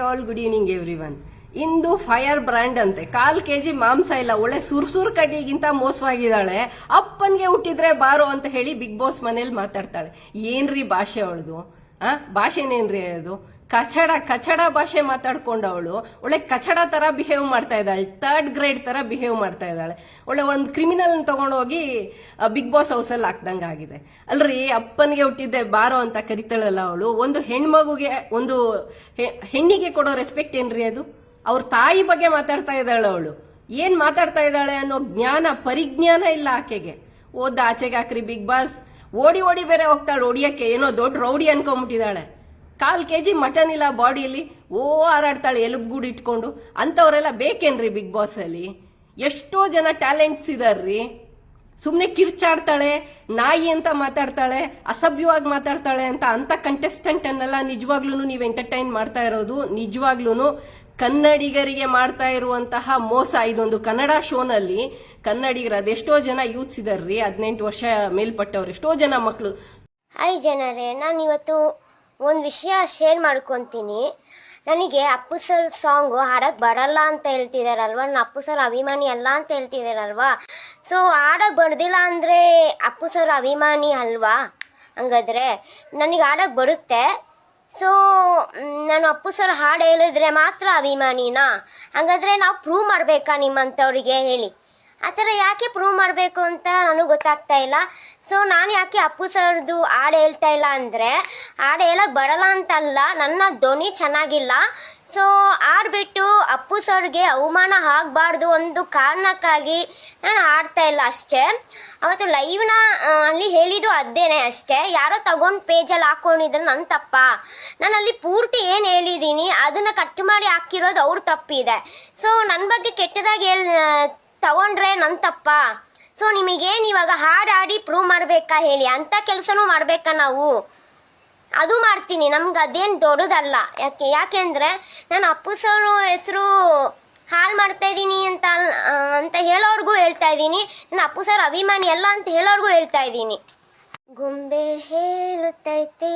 All good evening everyone. ಇಂದು fire brand ಅಂತೆ 1/4 kg ಮಾಂಸ ಇಲ್ಲ, ಒಳ್ಳೆ ಸುರ್ಸುರ್ ಕಡ್ಡಿಗಿಂತ ಮೋಸವಾಗಿದ್ದಾಳೆ. ಅಪ್ಪನ್ಗೆ ಹುಟ್ಟಿದ್ರೆ ಬಾರೋ ಅಂತ ಹೇಳಿ ಬಿಗ್ ಬಾಸ್ ಮನೇಲಿ ಮಾತಾಡ್ತಾಳೆ. ಏನ್ರಿ ಭಾಷೆ ಅವಳದು? ಭಾಷೆನೇನ್ರಿ ಅದು? ಕಚಡ ಭಾಷೆ ಮಾತಾಡ್ಕೊಂಡವಳು ಒಳ್ಳೆ ಕಚಡ ತರ ಬಿಹೇವ್ ಮಾಡ್ತಾ ಇದ್ದಾಳೆ, 3rd ಗ್ರೇಡ್ ತರ ಬಿಹೇವ್ ಮಾಡ್ತಾ ಇದ್ದಾಳೆ. ಒಳ್ಳೆ ಒಂದು ಕ್ರಿಮಿನಲ್ ತಗೊಂಡೋಗಿ ಬಿಗ್ ಬಾಸ್ ಹೌಸ್ ಅಲ್ಲಿ ಹಾಕ್ದಂಗ ಆಗಿದೆ ಅಲ್ರಿ. ಅಪ್ಪನಿಗೆ ಹುಟ್ಟಿದ್ದೆ ಬಾರೋ ಅಂತ ಕರಿತಾಳಲ್ಲ ಅವಳು. ಒಂದು ಹೆಣ್ಮಗುಗೆ, ಒಂದು ಹೆಣ್ಣಿಗೆ ಕೊಡೋ ರೆಸ್ಪೆಕ್ಟ್ ಏನ್ರಿ ಅದು? ಅವ್ರ ತಾಯಿ ಬಗ್ಗೆ ಮಾತಾಡ್ತಾ ಇದ್ದಾಳೆ ಅವಳು. ಏನ್ ಮಾತಾಡ್ತಾ ಇದ್ದಾಳೆ ಅನ್ನೋ ಪರಿಜ್ಞಾನ ಇಲ್ಲ ಆಕೆಗೆ. ಆಚೆಗೆ ಹಾಕ್ರಿ ಬಿಗ್ ಬಾಸ್. ಓಡಿ ಬೇರೆ ಹೋಗ್ತಾಳೆ ಹೊಡಿಯಕ್ಕೆ, ಏನೋ ದೊಡ್ಡ ರೌಡಿ ಅನ್ಕೊಂಡ್ಬಿಟ್ಟಿದ್ದಾಳೆ. 1/4 kg ಮಟನ್ ಇಲ್ಲ ಬಾಡಿಯಲ್ಲಿ, ಹಾರಾಡ್ತಾಳೆ ಎಲುಬುಗೂಡು ಇಟ್ಕೊಂಡು. ಅಂತವರೆಲ್ಲ ಬೇಕೇನ್ರಿ ಬಿಗ್ ಬಾಸ್ ಅಲ್ಲಿ? ಎಷ್ಟೋ ಜನ ಟ್ಯಾಲೆಂಟ್ಸ್ ಇದಾರ್ರಿ. ಸುಮ್ನೆ ಕಿರ್ಚಾಡ್ತಾಳೆ, ನಾಯಿ ಅಂತ ಮಾತಾಡ್ತಾಳೆ, ಅಸಭ್ಯವಾಗಿ ಮಾತಾಡ್ತಾಳೆ ಅಂತ ಕಂಟೆಸ್ಟೆಂಟ್ ಅನ್ನೆಲ್ಲ ನಿಜವಾಗ್ಲೂ ನೀವು ಎಂಟರ್ಟೈನ್ ಮಾಡ್ತಾ ಇರೋದು. ನಿಜವಾಗ್ಲೂ ಕನ್ನಡಿಗರಿಗೆ ಮಾಡ್ತಾ ಇರುವಂತಹ ಮೋಸ ಇದೊಂದು. ಕನ್ನಡ ಶೋನಲ್ಲಿ ಕನ್ನಡಿಗರ ಅದೆಷ್ಟೋ ಜನ ಯೂತ್ಸ್ ಇದಾರ್ರಿ, 18 ವರ್ಷ ಮೇಲ್ಪಟ್ಟವ್ರು, ಎಷ್ಟೋ ಜನ ಮಕ್ಕಳು. ಹಾಯ್ ಜನರೇ, ನಾನು ಇವತ್ತು ಒಂದು ವಿಷಯ ಶೇರ್ ಮಾಡ್ಕೊತೀನಿ. ನನಗೆ ಅಪ್ಪು ಸರ್ ಸಾಂಗು ಹಾಡಕ್ಕೆ ಬರಲ್ಲ ಅಂತ ಹೇಳ್ತಿದ್ದಾರಲ್ವ, ನಾನು ಅಪ್ಪು ಸರ್ ಅಭಿಮಾನಿ ಅಲ್ಲ ಅಂತ ಹೇಳ್ತಿದ್ದಾರಲ್ವಾ. ಸೊ ಹಾಡಕ್ಕೆ ಬರ್ದಿಲ್ಲ ಅಂದರೆ ಅಪ್ಪು ಸರ್ ಅಭಿಮಾನಿ ಅಲ್ವಾ? ಹಂಗಾದ್ರೆ ನನಗೆ ಹಾಡಕ್ಕೆ ಬರುತ್ತೆ. ಸೊ ನಾನು ಅಪ್ಪು ಸರ್ ಹಾಡು ಹೇಳಿದ್ರೆ ಮಾತ್ರ ಅಭಿಮಾನಿನಾ? ಹಂಗಾದ್ರೆ ನಾವು ಪ್ರೂವ್ ಮಾಡಬೇಕಾ ನಿಮ್ಮಂಥವ್ರಿಗೆ? ಹೇಳಿ, ಆ ಥರ ಯಾಕೆ ಪ್ರೂವ್ ಮಾಡಬೇಕು ಅಂತ ನನಗೆ ಗೊತ್ತಾಗ್ತಾ ಇಲ್ಲ. ಸೊ ನಾನು ಯಾಕೆ ಅಪ್ಪು ಸರ್ದು ಹಾಡು ಹೇಳ್ತಾ ಇಲ್ಲ ಅಂದರೆ, ಹಾಡು ಹೇಳಕ್ಕೆ ಬರಲ್ಲ ಅಂತಲ್ಲ, ನನ್ನ ಧ್ವನಿ ಚೆನ್ನಾಗಿಲ್ಲ. ಸೊ ಆಡ್ಬಿಟ್ಟು ಅಪ್ಪು ಸರ್ಗೆ ಅವಮಾನ ಆಗಬಾರ್ದು ಒಂದು ಕಾರಣಕ್ಕಾಗಿ ನಾನು ಹಾಡ್ತಾ ಇಲ್ಲ ಅಷ್ಟೇ. ಅವತ್ತು ಲೈವ್ನ ಅಲ್ಲಿ ಹೇಳಿದ್ದು ಅದೇನೆ ಅಷ್ಟೇ. ಯಾರೋ ತಗೊಂಡು ಪೇಜಲ್ಲಿ ಹಾಕ್ಕೊಂಡಿದ್ರೆ ನನ್ನ ತಪ್ಪ. ನಾನು ಅಲ್ಲಿ ಪೂರ್ತಿ ಏನು ಹೇಳಿದ್ದೀನಿ ಅದನ್ನು ಕಟ್ ಮಾಡಿ ಹಾಕಿರೋದು ಅವ್ರ ತಪ್ಪಿದೆ. ಸೊ ನನ್ನ ಬಗ್ಗೆ ಕೆಟ್ಟದಾಗಿ ತಗೊಂಡ್ರೆ ನನ್ನ ತಪ್ಪ. ಸೊ ನಿಮಗೇನು ಇವಾಗ ಹಾಡಾಡಿ ಪ್ರೂವ್ ಮಾಡಬೇಕಾ ಹೇಳಿ? ಅಂಥ ಕೆಲಸನೂ ಮಾಡಬೇಕಾ ನಾವು? ಅದು ಮಾಡ್ತೀನಿ, ನಮ್ಗೆ ಅದೇನು ದೊಡ್ಡದಲ್ಲ. ಯಾಕೆಂದರೆ ನಾನು ಅಪ್ಪು ಸರ್ ಹೆಸರು ಹಾಳು ಮಾಡ್ತಾ ಇದ್ದೀನಿ ಅಂತ ಹೇಳೋರ್ಗೂ ಹೇಳ್ತಾ ಇದ್ದೀನಿ. ನಾನು ಅಪ್ಪು ಸರ್ ಅಭಿಮಾನಿ ಅಲ್ಲ ಅಂತ ಹೇಳೋರ್ಗೂ ಹೇಳ್ತಾ ಇದ್ದೀನಿ. ಗೊಂಬೆ ಹೇಳುತ್ತೈತೆ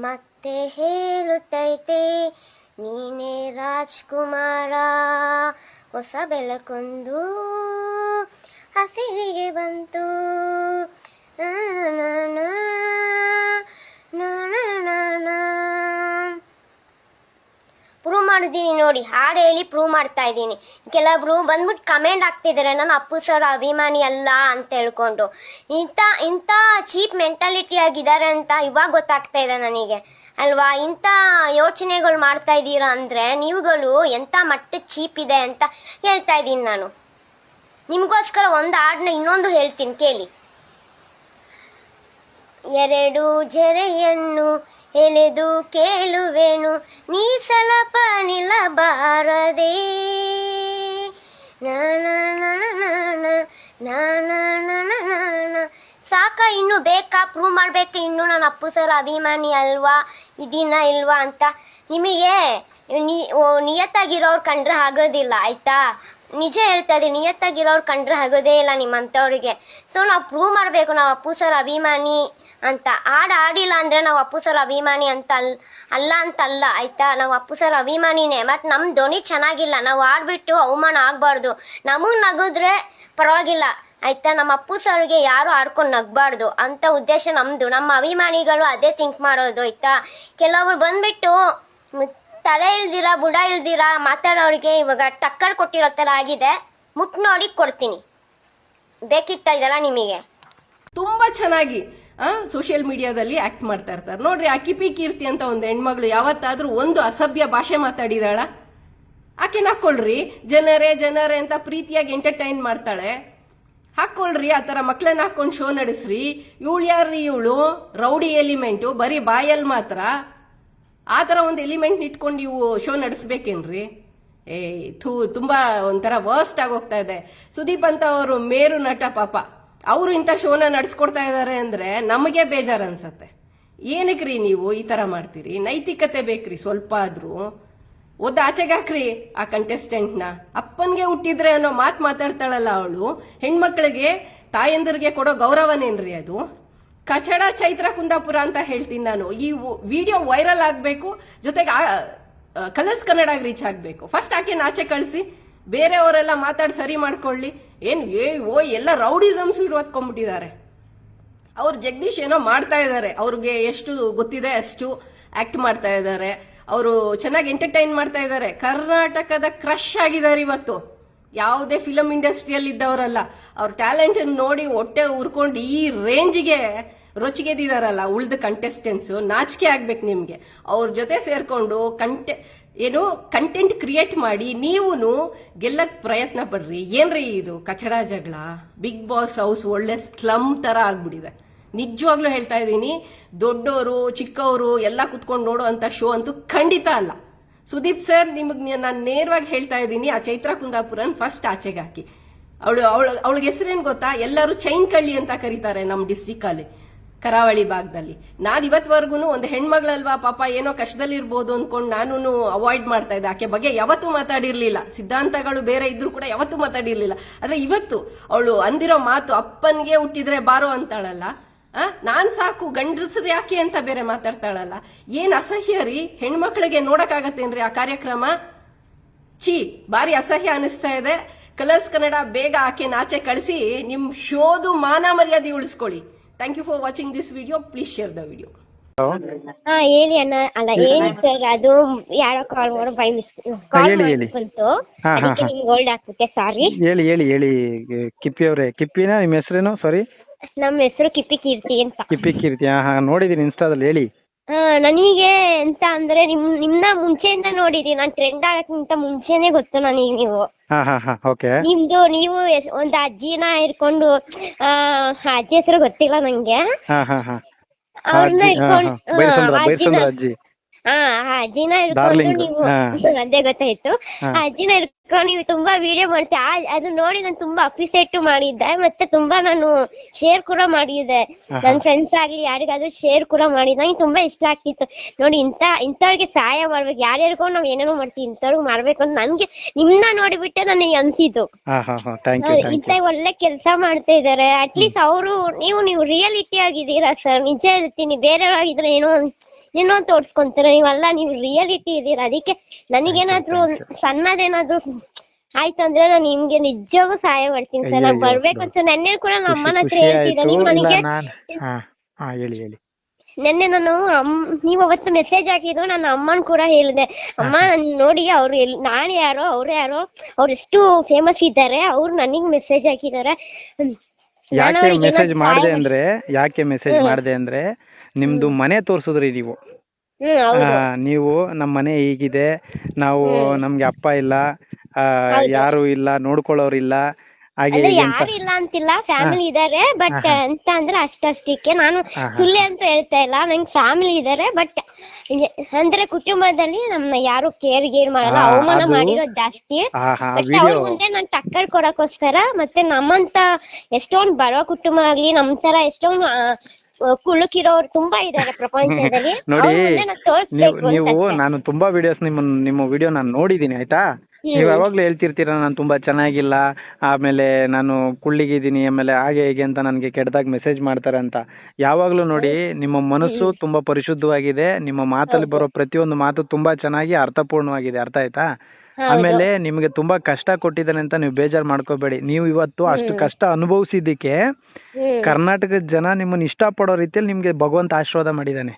ಮತ್ತೆ ಹೇಳುತ್ತೈತೆ, ನೀನೇ ರಾಜ್ಕುಮಾರ, ಹೊಸ ಬೆಳಕೊಂದು ಹಸಿರಿಗೆ ಬಂತು. ಪ್ರೂವ್ ಮಾಡಿದ್ದೀನಿ ನೋಡಿ, ಹಾಡು ಹೇಳಿ ಪ್ರೂವ್ ಮಾಡ್ತಾ ಇದ್ದೀನಿ. ಕೆಲವೊಬ್ರು ಬಂದ್ಬಿಟ್ಟು ಕಮೆಂಟ್ ಆಗ್ತಿದ್ದಾರೆ ನಾನು ಅಪ್ಪು ಸರ್ ಅಭಿಮಾನಿ ಅಲ್ಲ ಅಂತ ಹೇಳ್ಕೊಂಡು. ಇಂಥ ಚೀಪ್ ಮೆಂಟಾಲಿಟಿ ಆಗಿದ್ದಾರೆ ಅಂತ ಇವಾಗ ಗೊತ್ತಾಗ್ತಾ ಇದೆ ನನಗೆ ಅಲ್ವಾ. ಇಂಥ ಯೋಚನೆಗಳು ಮಾಡ್ತಾ ಇದ್ದೀರಾ ಅಂದರೆ ನೀವುಗಳು ಎಂಥ ಮಟ್ಟಕ್ಕೆ ಚೀಪ್ ಇದೆ ಅಂತ ಹೇಳ್ತಾ ಇದ್ದೀನಿ ನಾನು. ನಿಮಗೋಸ್ಕರ ಒಂದು ಹಾಡನ್ನ ಇನ್ನೊಂದು ಹೇಳ್ತೀನಿ ಕೇಳಿ. 2 ಜರೆಯನ್ನು ಎಳೆದು ಕೇಳುವೆನು, ನೀ ಸ್ವಲ್ಪ ನಿಲ್ಲಬಾರದೆ. ಸಾಕ, ಇನ್ನು ಬೇಕಾ? ಪ್ರೂವ್ ಮಾಡಬೇಕಾ ಇನ್ನು ನಾನು ಅಪ್ಪು ಸರ್ ಅಭಿಮಾನಿ ಅಲ್ವಾ, ಇದೀನ ಇಲ್ವಾ ಅಂತ? ನಿಮಗೆ ನಿಯತ್ತಾಗಿರೋರು ಕಂಡ್ರೆ ಆಗೋದಿಲ್ಲ ಆಯ್ತಾ? ನಿಜ ಹೇಳ್ತಾ ಇದ್ದೀನಿ, ನಿಯತ್ತಾಗಿರೋರು ಕಂಡ್ರೆ ಆಗೋದೇ ಇಲ್ಲ ನಿಮ್ಮಂಥವ್ರಿಗೆ. ಸೊ ನಾವು ಪ್ರೂವ್ ಮಾಡಬೇಕು ನಾವು ಅಪ್ಪು ಸರ್ ಅಭಿಮಾನಿ ಅಂತ. ಆಡಿಲ್ಲ ಅಂದರೆ ನಾವು ಅಪ್ಪು ಸರ್ ಅಭಿಮಾನಿ ಅಂತ ಅಂತಲ್ಲ ಆಯ್ತಾ? ನಾವು ಅಪ್ಪು ಸರ್ ಅಭಿಮಾನಿನೇ, ಬಟ್ ನಮ್ಮ ಧ್ವನಿ ಚೆನ್ನಾಗಿಲ್ಲ. ನಾವು ಆಡ್ಬಿಟ್ಟು ಅವಮಾನ ಆಗಬಾರ್ದು. ನಮಗೆ ನಗಿದ್ರೆ ಪರವಾಗಿಲ್ಲ ಆಯ್ತಾ, ನಮ್ಮ ಅಪ್ಪು ಸರ್ಗೆ ಯಾರು ಆಡ್ಕೊಂಡು ನಗಬಾರ್ದು ಅಂತ ಉದ್ದೇಶ ನಮ್ಮದು. ನಮ್ಮ ಅಭಿಮಾನಿಗಳು ಅದೇ ಥಿಂಕ್ ಮಾಡೋದು ಆಯ್ತಾ. ಕೆಲವರು ಬಂದ್ಬಿಟ್ಟು ತಲೆ ಇಲ್ದಿರ ಬುಡ ಇಲ್ದಿರ ಮಾತಾಡೋರಿಗೆ ಇವಾಗ ಟಕ್ಕರ್ ಕೊಟ್ಟಿರೋ ಥರ ಆಗಿದೆ. ಮುಟ್ ನೋಡಿ ಕೊಡ್ತೀನಿ, ಬೇಕಿತ್ತ ಇದೆಲ್ಲ ನಿಮಗೆ? ತುಂಬಾ ಚೆನ್ನಾಗಿ ಸೋಷಿಯಲ್ ಮೀಡಿಯಾದಲ್ಲಿ ಆಕ್ಟ್ ಮಾಡ್ತಾ ಇರ್ತಾರೆ ನೋಡ್ರಿ. ಅಕಿಪಿ ಕೀರ್ತಿ ಅಂತ ಒಂದು ಹೆಣ್ಮಗಳು ಯಾವತ್ತಾದ್ರೂ ಒಂದು ಅಸಭ್ಯ ಭಾಷೆ ಮಾತಾಡಿದಾಳ? ಆಕೆ ಹಾಕೊಳ್ರಿ. ಜನರೇ ಅಂತ ಪ್ರೀತಿಯಾಗಿ ಎಂಟರ್ಟೈನ್ ಮಾಡ್ತಾಳೆ. ಹಾಕೊಳ್ರಿ, ಆ ಥರ ಮಕ್ಳನ್ನ ಹಾಕೊಂಡು ಶೋ ನಡೆಸ್ರಿ. ಇವಳು ಯಾರ್ರಿ? ಇವಳು ರೌಡಿ ಎಲಿಮೆಂಟು, ಬರೀ ಬಾಯಲ್ಲಿ ಮಾತ್ರ. ಆ ಥರ ಒಂದು ಎಲಿಮೆಂಟ್ ಇಟ್ಕೊಂಡು ನೀವು ಶೋ ನಡೆಸ್ಬೇಕೇನ್ರಿ? ತುಂಬಾ ಒಂಥರ ವರ್ಸ್ಟ್ ಆಗೋಗ್ತಾ ಇದೆ. ಸುದೀಪ್ ಅಂತ ಅವರು ಮೇರು ನಟ, ಪಾಪ ಅವರು ಇಂಥ ಶೋನ ನಡೆಸ್ಕೊಡ್ತಾ ಇದ್ದಾರೆ ಅಂದ್ರೆ ನಮಗೆ ಬೇಜಾರು ಅನ್ಸತ್ತೆ. ಏನಕ್ರಿ ನೀವು ಈ ತರ ಮಾಡ್ತೀರಿ? ನೈತಿಕತೆ ಬೇಕ್ರಿ ಸ್ವಲ್ಪ ಆದ್ರೂ. ಆಚೆಗೆ ಹಾಕ್ರಿ ಆ ಕಂಟೆಸ್ಟೆಂಟ್ನ. ಅಪ್ಪನ್ಗೆ ಹುಟ್ಟಿದ್ರೆ ಅನ್ನೋ ಮಾತಾಡ್ತಾಳಲ್ಲ ಅವಳು. ಹೆಣ್ಮಕ್ಳಿಗೆ ತಾಯಂದಿರಿಗೆ ಕೊಡೋ ಗೌರವನೇನ್ರಿ ಅದು? ಕಚಡ ಚೈತ್ರ ಕುಂದಾಪುರ ಅಂತ ಹೇಳ್ತೀನಿ ನಾನು. ಈ ವಿಡಿಯೋ ವೈರಲ್ ಆಗಬೇಕು, ಜೊತೆಗೆ ಕಲರ್ಸ್ ಕನ್ನಡಗೆ ರೀಚ್ ಆಗ್ಬೇಕು. ಫಸ್ಟ್ ಆಕೆ ಆಚೆ ಕಳಿಸಿ, ಬೇರೆಯವರೆಲ್ಲ ಮಾತಾಡಿ ಸರಿ ಮಾಡ್ಕೊಳ್ಳಿ. ಎಲ್ಲ ರೌಡಿಸಮ್ ಶುರು ಹೊತ್ಕೊಂಡ್ಬಿಟ್ಟಿದ್ದಾರೆ. ಅವ್ರು ಜಗದೀಶ್ ಏನೋ ಮಾಡ್ತಾ ಇದ್ದಾರೆ, ಅವ್ರಿಗೆ ಎಷ್ಟು ಗೊತ್ತಿದೆ ಅಷ್ಟು ಆಕ್ಟ್ ಮಾಡ್ತಾ ಇದ್ದಾರೆ, ಅವರು ಚೆನ್ನಾಗಿ ಎಂಟರ್ಟೈನ್ ಮಾಡ್ತಾ ಇದ್ದಾರೆ. ಕರ್ನಾಟಕದ ಕ್ರಶ್ ಆಗಿದ್ದಾರೆ ಇವತ್ತು. ಯಾವುದೇ ಫಿಲಂ ಇಂಡಸ್ಟ್ರಿಯಲ್ಲಿ ಇದ್ದವರಲ್ಲ, ಅವ್ರ ಟ್ಯಾಲೆಂಟ್ ನೋಡಿ ಹೊಟ್ಟೆ ಉರ್ಕೊಂಡು ಈ ರೇಂಜ್ಗೆ ರೊಚ್ಚಿಗೆದಿದಾರಲ್ಲ ಉಳ್ದ ಕಂಟೆಸ್ಟೆಂಟ್ಸ್. ನಾಚಿಕೆ ಆಗ್ಬೇಕು ನಿಮ್ಗೆ. ಅವ್ರ ಜೊತೆ ಸೇರ್ಕೊಂಡು ಕಂಟೆಂಟ್ ಕ್ರಿಯೇಟ್ ಮಾಡಿ ನೀವು ಗೆಲ್ಲಕ್ ಪ್ರಯತ್ನ ಪಡ್ರಿ. ಏನ್ರಿ ಇದು ಕಚಡ ಜಗಳ? ಬಿಗ್ ಬಾಸ್ ಹೌಸ್ ಒಳ್ಳೆ ಸ್ಲಮ್ ತರ ಆಗ್ಬಿಟ್ಟಿದೆ. ನಿಜವಾಗ್ಲೂ ಹೇಳ್ತಾ ಇದ್ದೀನಿ, ದೊಡ್ಡವರು ಚಿಕ್ಕವರು ಎಲ್ಲ ಕುತ್ಕೊಂಡು ನೋಡೋ ಅಂತ ಶೋ ಅಂತೂ ಖಂಡಿತ ಅಲ್ಲ. ಸುದೀಪ್ ಸರ್, ನಿಮಗೆ ನಾನು ನೇರವಾಗಿ ಹೇಳ್ತಾ ಇದ್ದೀನಿ, ಆ ಚೈತ್ರಾ ಕುಂದಾಪುರನ್ ಫಸ್ಟ್ ಆಚೆಗೆ ಹಾಕಿ. ಅವಳಿಗೆ ಹೆಸರೇನ್ ಗೊತ್ತಾ? ಎಲ್ಲರೂ ಚೈನ್ ಕಳ್ಳಿ ಅಂತ ಕರೀತಾರೆ ನಮ್ಮ ಡಿಸ್ಟಿಕ್ ಅಲ್ಲಿ, ಕರಾವಳಿ ಭಾಗದಲ್ಲಿ. ನಾನು ಇವತ್ವರೆಗೂ ಒಂದು ಹೆಣ್ಮಗಳಲ್ವಾ ಪಾಪ ಏನೋ ಕಷ್ಟದಲ್ಲಿ ಇರ್ಬೋದು ಅನ್ಕೊಂಡು ನಾನು ಅವಾಯ್ಡ್ ಮಾಡ್ತಾ ಇದ್ದೆ. ಆಕೆ ಬಗ್ಗೆ ಯಾವತ್ತೂ ಮಾತಾಡಿರ್ಲಿಲ್ಲ, ಸಿದ್ಧಾಂತಗಳು ಬೇರೆ ಇದ್ರು ಕೂಡ ಯಾವತ್ತೂ ಮಾತಾಡಿರ್ಲಿಲ್ಲ. ಆದ್ರೆ ಇವತ್ತು ಅವಳು ಅಂದಿರೋ ಮಾತು, ಅಪ್ಪನ್ಗೆ ಹುಟ್ಟಿದ್ರೆ ಬಾರೋ ಅಂತಾಳಲ್ಲ, ನಾನ್ ಸಾಕು ಗಂಡಸ್ರು ಯಾಕೆ ಅಂತ ಬೇರೆ ಮಾತಾಡ್ತಾಳಲ್ಲ. ಏನ್ ಅಸಹ್ಯ ರೀ! ಹೆಣ್ಮಕ್ಳಿಗೆ ನೋಡಕ್ಕಾಗತ್ತೇನ್ರಿ ಆ ಕಾರ್ಯಕ್ರಮ? ಛೀ, ಬಾರಿ ಅಸಹ್ಯ ಅನಿಸ್ತಾ ಇದೆ. ಕಲರ್ಸ್ ಕನ್ನಡ ಬೇಗ ಆಕೆ ಆಚೆ ಕಳಿಸಿ ನಿಮ್ ಶೋದು ಮಾನ ಮರ್ಯಾದೆ ಉಳಿಸ್ಕೊಳ್ಳಿ. Thank you for watching this video. Please share the video. ಹಾ ಹೇಳಿ ಅಣ್ಣ. ಅಲ್ಲ ಹೇಳಿ ಸರ್, ಅದು ಯಾರೋ ಕಾಲ್ ಮಾಡೋ ಬೈ ಮಿಸ್ ಕಾಲ್ ಬಂತು, ಅದಕ್ಕೆ ನಿಮ್ಗೆ ಗೋಲ್ಡ್ ಹಾಕ್ಬಿಟ್ಟೆ, ಸಾರಿ. ಹೇಳಿ ಹೇಳಿ ಹೇಳಿ ಕಿಪ್ಪಿ ಅವ್ರೆ. ಕಿಪ್ಪಿನ ನಿಮ್ಮ ಹೆಸರೇನು? ಸಾರಿ, ನಮ್ಮ ಹೆಸರು ಕಿಪ್ಪಿ ಕೀರ್ತಿ ಅಂತ. ಕಿಪ್ಪಿ ಕೀರ್ತಿ. ಹಾ ನೋಡಿದೀನಿ ಇನ್ಸ್ಟಾದಲ್ಲಿ. ಹೇಳಿ. ನನಗೆ ಎಂತ ಅಂದ್ರೆ ನಿಮ್ನ ಮುಂಚೆಯಿಂದ ನೋಡಿದೀನಿ. ನಾನ್ ಟ್ರೆಂಡ್ ಆಗಕ್ಕಿಂತ ಮುಂಚೆನೆ ಗೊತ್ತು ನನಗೆ ನೀವು. ಓಕೆ. ನೀವು ಒಂದ್ ಅಜ್ಜಿನ ಹಿಡ್ಕೊಂಡು, ಅಜ್ಜಿ ಹೆಸರು ಗೊತ್ತಿಲ್ಲ ನಂಗೆ. ಅವ್ರನ್ನ ಹಿಡ್ಕೊಂಡು ಅಜ್ಜಿ. ಅಜ್ಜಿನ ಹಿಡ್ಕೊಂಡು ನೀವು, ಅದೇ ಗೊತ್ತಾಯ್ತು. ಅಜ್ಜಿನ ಹಿಡ್ಕೊಂಡು ನೀವು ತುಂಬಾ ವಿಡಿಯೋ ಮಾಡ್ತೀವಿ. ಅದು ನೋಡಿ ನಾನು ತುಂಬಾ ಅಪ್ರಿಸಿಯೇಟ್ ಮಾಡಿದ್ದೆ, ಮತ್ತೆ ತುಂಬಾ ನಾನು ಶೇರ್ ಕೂಡ ಮಾಡಿದ್ದೆ. ನನ್ ಫ್ರೆಂಡ್ಸ್ ಆಗ್ಲಿ ಯಾರಿಗಾದ್ರೂ ಶೇರ್ ಕೂಡ ಮಾಡಿದ್ದೆ. ನಂಗೆ ತುಂಬಾ ಇಷ್ಟ ಆಗ್ತಿತ್ತು. ನೋಡಿ, ಇಂಥವ್ರಿಗೆ ಸಹಾಯ ಮಾಡ್ಬೇಕು. ಯಾರ್ಯಾರಿಗೋ ನಾವ್ ಏನೇನೋ ಮಾಡ್ತೀವಿ, ಇಂಥವ್ರಿಗೆ ಮಾಡ್ಬೇಕು ಅಂತ ನನ್ಗೆ ನಿಮ್ನ ನೋಡಿಬಿಟ್ಟೆ ನನಗೆ ಅನ್ಸಿದ್ದು. ಇಂಥ ಒಳ್ಳೆ ಕೆಲ್ಸ ಮಾಡ್ತಾ ಇದಾರೆ. ಅಟ್ಲೀಸ್ಟ್ ಅವರು ನೀವು ರಿಯಾಲಿಟಿ ಆಗಿದ್ದೀರಾ ಸರ್. ನಿಜ ಹೇಳ್ತೀನಿ, ಬೇರೆಯವ್ರಾಗಿದ್ರೆ ಏನೋ ತೋರ್ಸ್ಕೊಂತಾರೆ. ನೀವಲ್ಲ, ನೀವು ರಿಯಾಲಿಟಿ ಇದೀರಾ. ಅದಕ್ಕೆ ನನಗೇನಾದ್ರು ಸಣ್ಣದೇನಾದ್ರು ಆಯ್ತಂದ್ರೆ ನಾನು ನಿಮ್ಗೆ ನಿಜವಾಗೂ ಸಹಾಯ ಮಾಡ್ತೀನಿ ಸರ್. ನಾನ್ ಬರ್ಬೇಕಂತ ನೆನ್ನೆ ಕೂಡ ನಮ್ಮ ಅಮ್ಮನ ಹತ್ರ ಹೇಳ್ತಿದ್ದೆ. ನೀವು ನನಗೆ ನೆನ್ನೆ ನೀವು ಅವತ್ತು ಮೆಸೇಜ್ ಹಾಕಿದ್ರು, ನನ್ನ ಅಮ್ಮನ್ ಕೂಡ ಹೇಳಿದೆ, ಅಮ್ಮ ನೋಡಿ ಅವ್ರು ನಾನ್ ಯಾರೋ ಅವ್ರು ಯಾರೋ, ಅವ್ರು ಎಷ್ಟು ಫೇಮಸ್ ಇದ್ದಾರೆ, ಅವ್ರು ನನಗ್ ಮೆಸೇಜ್ ಹಾಕಿದ್ದಾರೆ. ಯಾಕೆ ಮೆಸೇಜ್ ಮಾಡಿದೆ ಅಂದ್ರೆ ನಿಮ್ದು ಮನೆ ತೋರ್ಸುದ್ರಿ ನೀವು. ನೀವು ನಮ್ಮ ಮನೆ ಹೀಗಿದೆ, ನಾವು ನಮ್ಗೆ ಅಪ್ಪ ಇಲ್ಲ, ಯಾರು ಇಲ್ಲ, ನೋಡ್ಕೊಳ್ಳೋರಿಲ್ಲ, ಯಾರು ಇಲ್ಲ ಅಂತಿಲ್ಲ, ಫ್ಯಾಮಿಲಿ ಇದಾರೆ. ಬಟ್ ಎಂತ ಅಂದ್ರೆ ಅಷ್ಟಕ್ಕೆ ನಾನು ಸುಳ್ಳೆ ಅಂತ ಹೇಳ್ತಾ ಇಲ್ಲ. ನಂಗೆ ಫ್ಯಾಮಿಲಿ ಇದಾರೆ, ಬಟ್ ಅಂದ್ರೆ ಕುಟುಂಬದಲ್ಲಿ ನಮ್ನ ಯಾರು ಗೇರ್ ಮಾಡಲ್ಲ, ಅವಮಾನ ಮಾಡಿರೋದು ಜಾಸ್ತಿ. ಬಟ್ ಅವ್ರ ಮುಂದೆ ನಾನ್ ಟಕ್ಕರ್ ಕೊಡಕ್ಕೋಸ್ಕರ, ಮತ್ತೆ ನಮ್ಮಂತ ಎಷ್ಟೊಂದ್ ಬಡವ ಕುಟುಂಬ ಆಗ್ಲಿ, ನಮ್ ತರ ಎಷ್ಟೊಂದ್ ಕುಳುಕಿರೋರು ತುಂಬಾ ಇದಾರೆ ಪ್ರಪಂಚದಲ್ಲಿ. ನೀವು ನಾನು ತುಂಬಾ ವಿಡಿಯೋಸ್ ನಿಮ್ಮ ವಿಡಿಯೋ ನಾನು ನೋಡಿದೀನಿ, ಆಯ್ತಾ? ನೀವ್ ಯಾವಾಗ್ಲೂ ಹೇಳ್ತಿರ್ತೀರ ನಾನು ತುಂಬಾ ಚೆನ್ನಾಗಿಲ್ಲ, ಆಮೇಲೆ ನಾನು ಕುಳ್ಳಿಗಿದ್ದೀನಿ, ಆಮೇಲೆ ಹಾಗೆ ಹೀಗೆ ಅಂತ ನನ್ಗೆ ಕೆಟ್ಟದಾಗ ಮೆಸೇಜ್ ಮಾಡ್ತಾರೆ ಅಂತ. ಯಾವಾಗ್ಲೂ ನೋಡಿ, ನಿಮ್ಮ ಮನಸ್ಸು ತುಂಬಾ ಪರಿಶುದ್ಧವಾಗಿದೆ. ನಿಮ್ಮ ಮಾತಲ್ಲಿ ಬರೋ ಪ್ರತಿಯೊಂದು ಮಾತು ತುಂಬಾ ಚೆನ್ನಾಗಿ ಅರ್ಥಪೂರ್ಣವಾಗಿದೆ, ಅರ್ಥ ಆಯ್ತಾ? ಆಮೇಲೆ ನಿಮ್ಗೆ ತುಂಬಾ ಕಷ್ಟ ಕೊಟ್ಟಿದ್ದಾನೆ ಅಂತ ನೀವು ಬೇಜಾರ್ ಮಾಡ್ಕೋಬೇಡಿ. ನೀವು ಇವತ್ತು ಅಷ್ಟು ಕಷ್ಟ ಅನುಭವಿಸಿದ್ದಕ್ಕೆ ಕರ್ನಾಟಕದ ಜನ ನಿಮ್ಮನ್ನ ಇಷ್ಟ ಪಡೋ ರೀತಿಯಲ್ಲಿ ನಿಮ್ಗೆ ಭಗವಂತ ಆಶೀರ್ವಾದ ಮಾಡಿದಾನೆ.